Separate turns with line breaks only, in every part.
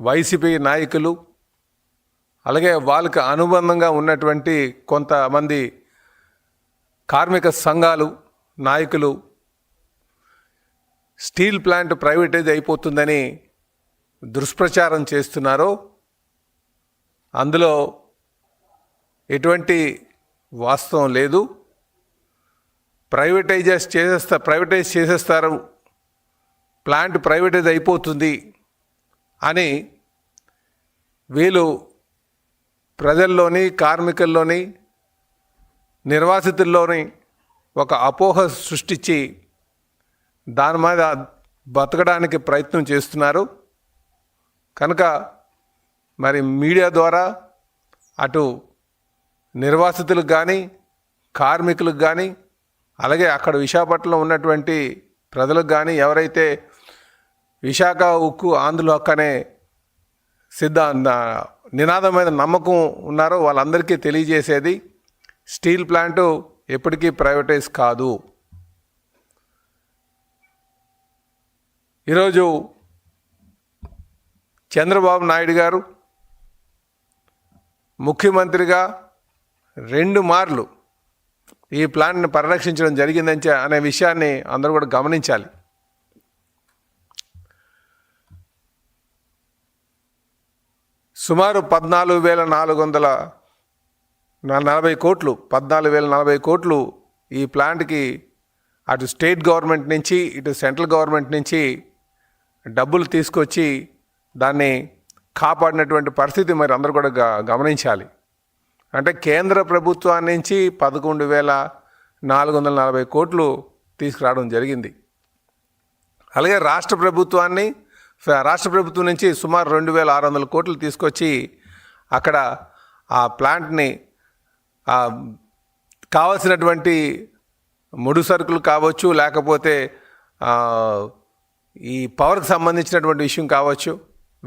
YCP నాయకులు, అలాగే వాళ్ళకి అనుబంధంగా ఉన్నటువంటి కొంతమంది కార్మిక సంఘాలు నాయకులు స్టీల్ ప్లాంట్ ప్రైవేటైజ్ అయిపోతుందని దుష్ప్రచారం చేస్తున్నారో అందులో ఎటువంటి వాస్తవం లేదు. ప్రైవేటైజ్ చేసేస్తారు, ప్లాంట్ ప్రైవేటైజ్ అయిపోతుంది అని వీళ్ళు ప్రజల్లోని, కార్మికుల్లోని, నిర్వాసితుల్లోని ఒక అపోహ సృష్టించి దాని మీద బతకడానికి ప్రయత్నం చేస్తున్నారు. కనుక మరి మీడియా ద్వారా అటు నిర్వాసితులకు కానీ, కార్మికులకు కానీ, అలాగే అక్కడ విశాఖపట్నంలో ఉన్నటువంటి ప్రజలకు కానీ, ఎవరైతే విశాఖ ఉక్కు ఆంధ్రుల హక్కు అనే నినాదం మీద నమ్మకం ఉన్నారో వాళ్ళందరికీ తెలియజేసేది స్టీల్ ప్లాంటు ఎప్పటికీ ప్రైవేటైజ్ కాదు. ఈరోజు చంద్రబాబు నాయుడు గారు ముఖ్యమంత్రిగా 2 మార్లు ఈ ప్లాంట్ని పరిరక్షించడం జరిగిందని అనే విషయాన్ని అందరూ కూడా గమనించాలి. సుమారు 14,440 కోట్లు 14,040 కోట్లు ఈ ప్లాంట్కి అటు స్టేట్ గవర్నమెంట్ నుంచి ఇటు సెంట్రల్ గవర్నమెంట్ నుంచి డబ్బులు తీసుకొచ్చి దాన్ని కాపాడినటువంటి పరిస్థితి మరి అందరూ కూడా గమనించాలి. అంటే కేంద్ర ప్రభుత్వం నుంచి 11,440 కోట్లు తీసుకురావడం జరిగింది. అలాగే రాష్ట్ర ప్రభుత్వం నుంచి సుమారు 2,600 కోట్లు తీసుకొచ్చి అక్కడ ఆ ప్లాంట్ని కావలసినటువంటి ముడి సరుకులు కావచ్చు, లేకపోతే ఈ పవర్కి సంబంధించినటువంటి విషయం కావచ్చు,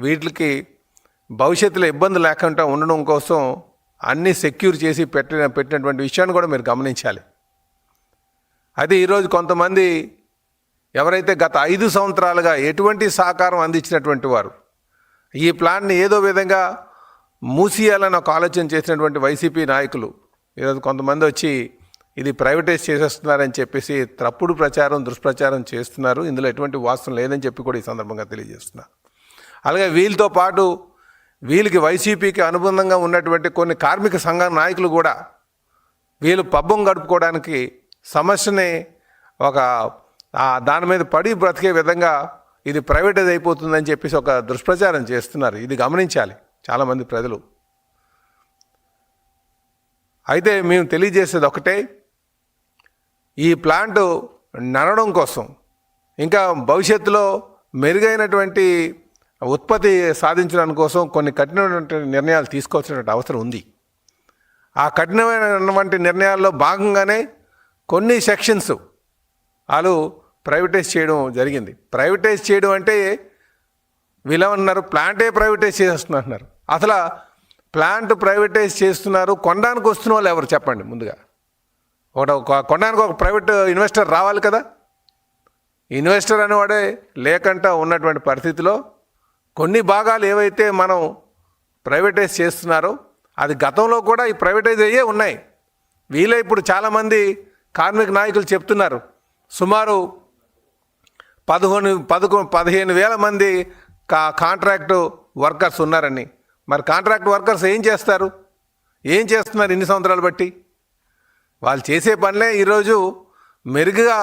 వీటికి భవిష్యత్తులో ఇబ్బంది లేకుండా ఉండడం కోసం అన్నీ సెక్యూర్ చేసి పెట్టినటువంటి విషయాన్ని కూడా మీరు గమనించాలి. అది ఈరోజు కొంతమంది ఎవరైతే గత 5 సంవత్సరాలుగా ఎటువంటి సహకారం అందించినటువంటి వారు ఈ ప్లాన్ని ఏదో విధంగా మూసేయాలని ఒక ఆలోచన చేసినటువంటి వైసీపీ నాయకులు ఈరోజు కొంతమంది వచ్చి ఇది ప్రైవేటైజ్ చేసేస్తున్నారని చెప్పేసి తప్పుడు దుష్ప్రచారం చేస్తున్నారు. ఇందులో ఎటువంటి వాస్తవం లేదని చెప్పి కూడా ఈ సందర్భంగా తెలియజేస్తున్నారు. అలాగే వీళ్ళతో పాటు వీళ్ళకి వైసీపీకి అనుబంధంగా ఉన్నటువంటి కొన్ని కార్మిక సంఘ నాయకులు కూడా వీళ్ళు పబ్బం గడుపుకోవడానికి సమస్యని దాని మీద పడి బ్రతికే విధంగా ఇది ప్రైవేటైజ్ అయిపోతుందని చెప్పేసి ఒక దుష్ప్రచారం చేస్తున్నారు. ఇది గమనించాలి చాలామంది ప్రజలు. అయితే మేము తెలియజేసేది ఒకటే, ఈ ప్లాంటు నడవడం కోసం ఇంకా భవిష్యత్తులో మెరుగైనటువంటి ఉత్పత్తి సాధించడానికి కోసం కొన్ని కఠినమైనటువంటి నిర్ణయాలు తీసుకోవాల్సినటువంటి అవసరం ఉంది. ఆ కఠినమైనటువంటి నిర్ణయాల్లో భాగంగానే కొన్ని సెక్షన్స్ వాళ్ళు ప్రైవేటైజ్ చేయడం జరిగింది. ప్రైవేటైజ్ చేయడం అంటే వీళ్ళేమన్నారు, ప్లాంటే ప్రైవేటైజ్ చేస్తున్నారు. అసలు ప్లాంట్ ప్రైవేటైజ్ చేస్తున్నారు, కొనడానికి వస్తున్న వాళ్ళు ఎవరు చెప్పండి. ముందుగా కొనడానికి ఒక ప్రైవేట్ ఇన్వెస్టర్ రావాలి కదా. ఇన్వెస్టర్ అనేవాడే లేకుండా ఉన్నటువంటి పరిస్థితిలో కొన్ని భాగాలు ఏవైతే మనం ప్రైవేటైజ్ చేస్తున్నారో అది గతంలో కూడా ఈ ప్రైవేటైజ్ అయ్యే ఉన్నాయి. వీళ్ళే ఇప్పుడు చాలామంది కార్మిక నాయకులు చెప్తున్నారు సుమారు 15,000 మంది కాంట్రాక్టు వర్కర్స్ ఉన్నారని. మరి కాంట్రాక్ట్ వర్కర్స్ ఏం చేస్తున్నారు ఇన్ని సంవత్సరాలు బట్టి? వాళ్ళు చేసే పనులే ఈరోజు మెరుగ్గా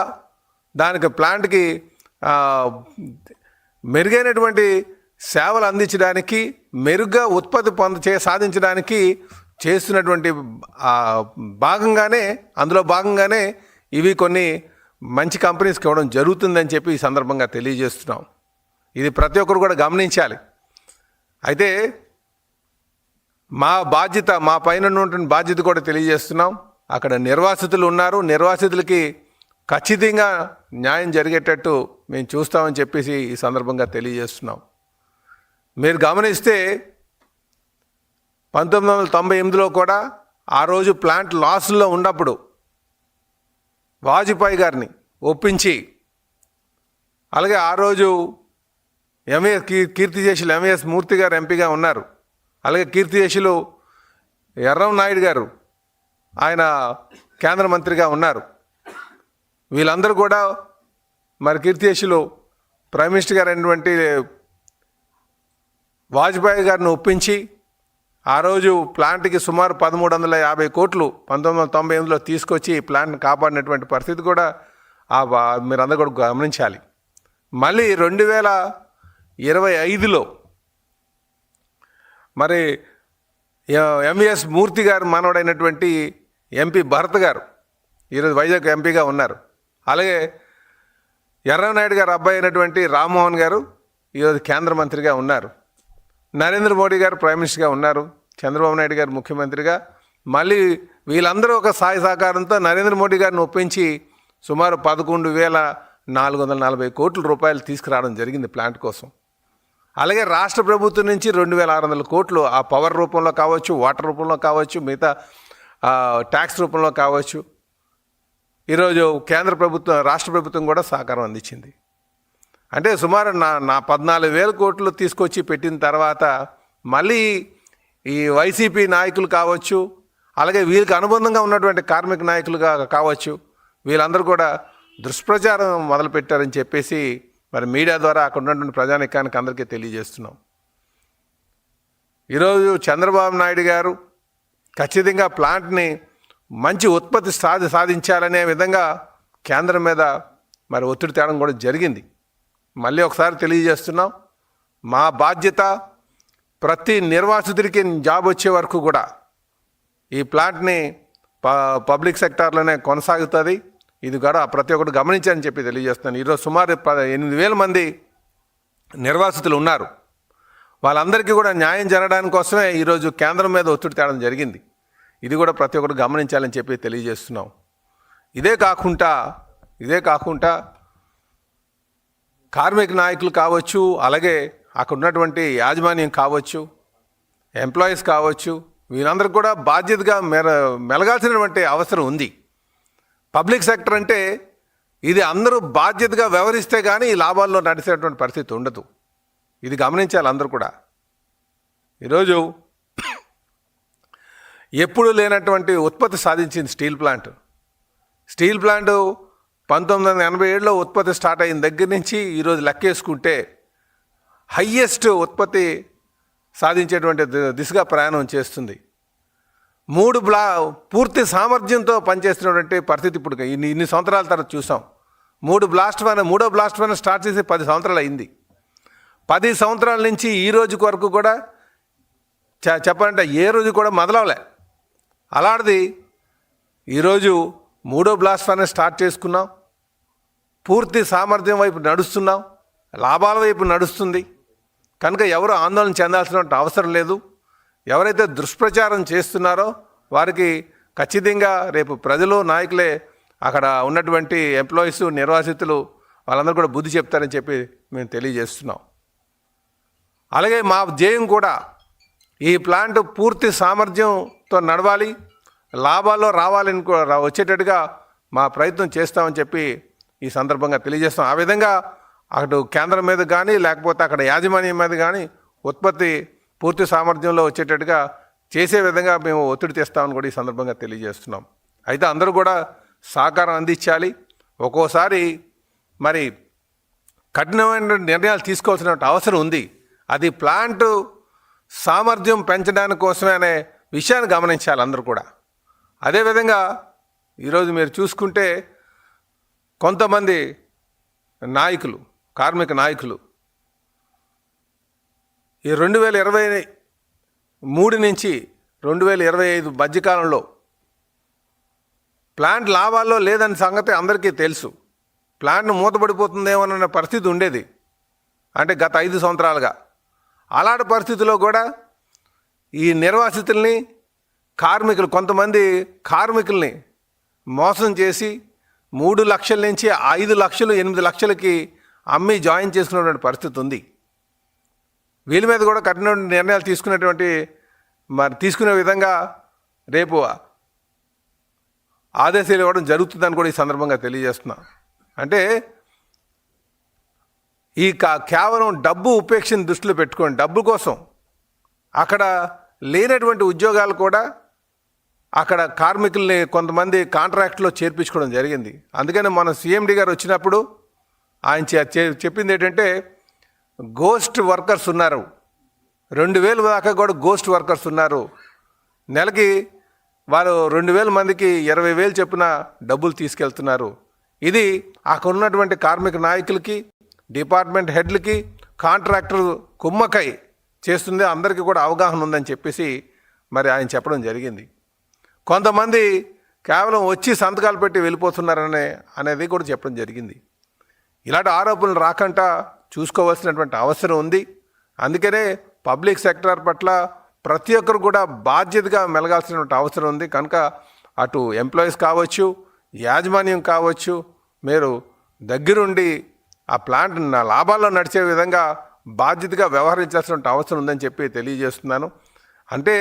దానికి ప్లాంట్కి మెరుగైనటువంటి సేవలు అందించడానికి, మెరుగ్గా ఉత్పత్తి సాధించడానికి చేస్తున్నటువంటి అందులో భాగంగానే ఇవి కొన్ని మంచి కంపెనీస్కి ఇవ్వడం జరుగుతుందని చెప్పి ఈ సందర్భంగా తెలియజేస్తున్నాం. ఇది ప్రతి ఒక్కరు కూడా గమనించాలి. అయితే మా పైన ఉన్నటువంటి బాధ్యత కూడా తెలియజేస్తున్నాం. అక్కడ నిర్వాసితులు ఉన్నారు, నిర్వాసితులకి ఖచ్చితంగా న్యాయం జరిగేటట్టు మేము చూస్తామని చెప్పేసి ఈ సందర్భంగా తెలియజేస్తున్నాం. మీరు గమనిస్తే 1998లో కూడా ఆ రోజు ప్లాంట్ లాస్లో ఉన్నప్పుడు వాజ్పేయి గారిని ఒప్పించి, అలాగే ఆ రోజు కీర్తిశేషులు ఎంవిఎస్ మూర్తి గారు ఎంపీగా ఉన్నారు. అలాగే కీర్తిశేషులు ఎర్రం నాయుడు గారు ఆయన కేంద్ర మంత్రిగా ఉన్నారు. వీళ్ళందరూ కూడా మరి కీర్తిశేషులు ప్రైమ్ మినిస్టర్ గారు అయినటువంటి వాజ్పేయి గారిని ఒప్పించి ఆ రోజు ప్లాంట్కి సుమారు 1350 కోట్లు 1998లో తీసుకొచ్చి ఈ ప్లాంట్ని కాపాడినటువంటి పరిస్థితి కూడా మీరందరూ కూడా గమనించాలి. మళ్ళీ 2025లో మరి ఎంవిఎస్ మూర్తి గారు మనవడైనటువంటి ఎంపీ భరత్ గారు ఈరోజు వైజాగ్ ఎంపీగా ఉన్నారు. అలాగే ఎర్రనాయుడు గారు అబ్బాయి అయినటువంటి రామ్మోహన్ గారు ఈరోజు కేంద్ర మంత్రిగా ఉన్నారు. నరేంద్ర మోడీ గారు ప్రైమ్ మినిస్టర్గా ఉన్నారు. చంద్రబాబు నాయుడు గారు ముఖ్యమంత్రిగా. మళ్ళీ వీళ్ళందరూ ఒక సాయ సహకారంతో నరేంద్ర మోడీ గారిని ఒప్పించి సుమారు 11,440 కోట్ల రూపాయలు తీసుకురావడం జరిగింది ప్లాంట్ కోసం. అలాగే రాష్ట్ర ప్రభుత్వం నుంచి 2,600 కోట్లు ఆ పవర్ రూపంలో కావచ్చు, వాటర్ రూపంలో కావచ్చు, మిగతా ట్యాక్స్ రూపంలో కావచ్చు ఈరోజు రాష్ట్ర ప్రభుత్వం కూడా సహకారం అందించింది. అంటే సుమారు నా 14,000 కోట్లు తీసుకొచ్చి పెట్టిన తర్వాత మళ్ళీ ఈ వైసీపీ నాయకులు కావచ్చు, అలాగే వీళ్ళకి అనుబంధంగా ఉన్నటువంటి కార్మిక నాయకులుగా కావచ్చు, వీళ్ళందరూ కూడా దుష్ప్రచారం మొదలుపెట్టారని చెప్పేసి మరి మీడియా ద్వారా అక్కడ ఉన్నటువంటి ప్రజానికానికి అందరికీ తెలియజేస్తున్నాం. ఈరోజు చంద్రబాబు నాయుడు గారు ఖచ్చితంగా ప్లాంట్ని మంచి ఉత్పత్తి సాధించాలనే విధంగా కేంద్రం మీద మరి ఒత్తిడి తేవడం కూడా జరిగింది. మళ్ళీ ఒకసారి తెలియజేస్తున్నాం, మా బాధ్యత ప్రతి నిర్వాసితుడికి జాబ్ వచ్చే వరకు కూడా ఈ ప్లాంట్ని పబ్లిక్ సెక్టార్లోనే కొనసాగుతుంది. ఇది కూడా ప్రతి ఒక్కరు గమనించాలని చెప్పి తెలియజేస్తున్నాను. ఈరోజు సుమారు 8,000 మంది నిర్వాసితులు ఉన్నారు. వాళ్ళందరికీ కూడా న్యాయం జరగడానికి కోసమే ఈరోజు కేంద్రం మీద ఒత్తిడి తేవడం జరిగింది. ఇది కూడా ప్రతి ఒక్కరు గమనించాలని చెప్పి తెలియజేస్తున్నాం. ఇదే కాకుండా కార్మిక నాయకులు కావచ్చు, అలాగే అక్కడ ఉన్నటువంటి యాజమాన్యం కావచ్చు, ఎంప్లాయీస్ కావచ్చు, వీళ్ళందరూ కూడా బాధ్యతగా మెలగాల్సినటువంటి అవసరం ఉంది. పబ్లిక్ సెక్టర్ అంటే ఇది అందరూ బాధ్యతగా వ్యవహరిస్తే కానీ ఈ లాభాల్లో నడిచేటువంటి పరిస్థితి ఉండదు. ఇది గమనించాలి అందరూ కూడా. ఈరోజు ఎప్పుడు లేనటువంటి ఉత్పత్తి సాధించింది స్టీల్ ప్లాంట్ 1987లో ఉత్పత్తి స్టార్ట్ అయిన దగ్గర నుంచి ఈరోజు లెక్కేసుకుంటే హయ్యెస్ట్ ఉత్పత్తి సాధించేటువంటి దిశగా ప్రయాణం చేస్తుంది. పూర్తి సామర్థ్యంతో పనిచేస్తున్నటువంటి పరిస్థితి ఇప్పుడు ఇన్ని సంవత్సరాల తర్వాత చూసాం. మూడో బ్లాస్ట్ ఫైర్ స్టార్ట్ చేసి 10 సంవత్సరాలు అయింది. 10 సంవత్సరాల నుంచి ఈ రోజు వరకు కూడా చెప్పాలంటే ఏ రోజు కూడా మొదలవలే. అలాంటిది ఈరోజు మూడో బ్లాస్ట్ ఫైర్ స్టార్ట్ చేసుకున్నాం. పూర్తి సామర్థ్యం వైపు నడుస్తున్నాం, లాభాల వైపు నడుస్తుంది. కనుక ఎవరు ఆందోళన చెందాల్సిన అవసరం లేదు. ఎవరైతే దుష్ప్రచారం చేస్తున్నారో వారికి ఖచ్చితంగా రేపు ప్రజలు, నాయకులే, అక్కడ ఉన్నటువంటి ఎంప్లాయీస్, నిర్వాసితులు వాళ్ళందరూ కూడా బుద్ధి చెప్తారని చెప్పి మేము తెలియజేస్తున్నాం. అలాగే మా ధ్యేయం కూడా ఈ ప్లాంట్ పూర్తి సామర్థ్యంతో నడవాలి, లాభాల్లో రావాలని వచ్చేటట్టుగా మా ప్రయత్నం చేస్తామని చెప్పి ఈ సందర్భంగా తెలియజేస్తాం. ఆ విధంగా అటు కేంద్రం మీద కానీ లేకపోతే అక్కడ యాజమాన్యం మీద కానీ ఉత్పత్తి పూర్తి సామర్థ్యంలో వచ్చేటట్టుగా చేసే విధంగా మేము ఒత్తిడి తెస్తామని కూడా ఈ సందర్భంగా తెలియజేస్తున్నాం. అయితే అందరూ కూడా సహకారం అందించాలి. ఒక్కోసారి మరి కఠినమైన నిర్ణయాలు తీసుకోవాల్సిన అవసరం ఉంది. అది ప్లాంట్ సామర్థ్యం పెంచడానికి కోసమే అనే విషయాన్ని గమనించాలి అందరూ కూడా. అదేవిధంగా ఈరోజు మీరు చూసుకుంటే కొంతమంది నాయకులు, కార్మిక నాయకులు ఈ 2023 నుంచి 2025 మధ్యకాలంలో ప్లాంట్ లాభాల్లో లేదని సంగతి అందరికీ తెలుసు. ప్లాంట్ మూతపడిపోతుందేమోనన్న పరిస్థితి ఉండేది, అంటే గత 5 సంవత్సరాలుగా. అలాంటి పరిస్థితుల్లో కూడా ఈ నిర్వాసితుల్ని, కొంతమంది కార్మికుల్ని మోసం చేసి 3 లక్షల నుంచి 5 లక్షలు 8 లక్షలకి అమ్మి జాయిన్ చేసుకునేటువంటి పరిస్థితి ఉంది. వీళ్ళ మీద కూడా కఠిన నిర్ణయాలు తీసుకునే విధంగా రేపు ఆదేశాలు ఇవ్వడం జరుగుతుందని కూడా ఈ సందర్భంగా తెలియజేస్తున్నా. అంటే ఈ కేవలం డబ్బు ఉపేక్షను దృష్టిలో పెట్టుకోండి, డబ్బు కోసం అక్కడ లేనటువంటి ఉద్యోగాలు కూడా అక్కడ కార్మికుల్ని కొంతమంది కాంట్రాక్ట్లో చేర్పించుకోవడం జరిగింది. అందుకని మన సీఎండి గారు వచ్చినప్పుడు ఆయన చెప్పింది ఏంటంటే గోస్ట్ వర్కర్స్ ఉన్నారు, 2000 దాకా కూడా గోస్ట్ వర్కర్స్ ఉన్నారు. నెలకి వారు 2000 మందికి 20,000 చొప్పున డబ్బులు తీసుకెళ్తున్నారు. ఇది అక్కడ ఉన్నటువంటి కార్మిక నాయకులకి, డిపార్ట్మెంట్ హెడ్లకి, కాంట్రాక్టర్ కుమ్మకై చేస్తుంది, అందరికీ కూడా అవగాహన ఉందని చెప్పేసి మరి ఆయన చెప్పడం జరిగింది. కొంతమంది కేవలం వచ్చి సంతకాలు పెట్టి అనేది కూడా చెప్పడం జరిగింది. ఇలాంటి ఆరోపణలు రాకుండా చూసుకోవాల్సినటువంటి అవసరం ఉంది. అందుకనే పబ్లిక్ సెక్టార్ పట్ల ప్రతి ఒక్కరు కూడా బాధ్యతగా మెలగాల్సినటువంటి అవసరం ఉంది. కనుక అటు ఎంప్లాయీస్ కావచ్చు, యాజమాన్యం కావచ్చు, మీరు దగ్గరుండి ఆ ప్లాంట్ లాభాల్లో నడిచే విధంగా బాధ్యతగా వ్యవహరించాల్సిన అవసరం ఉందని చెప్పి తెలియజేస్తున్నాను. అంటే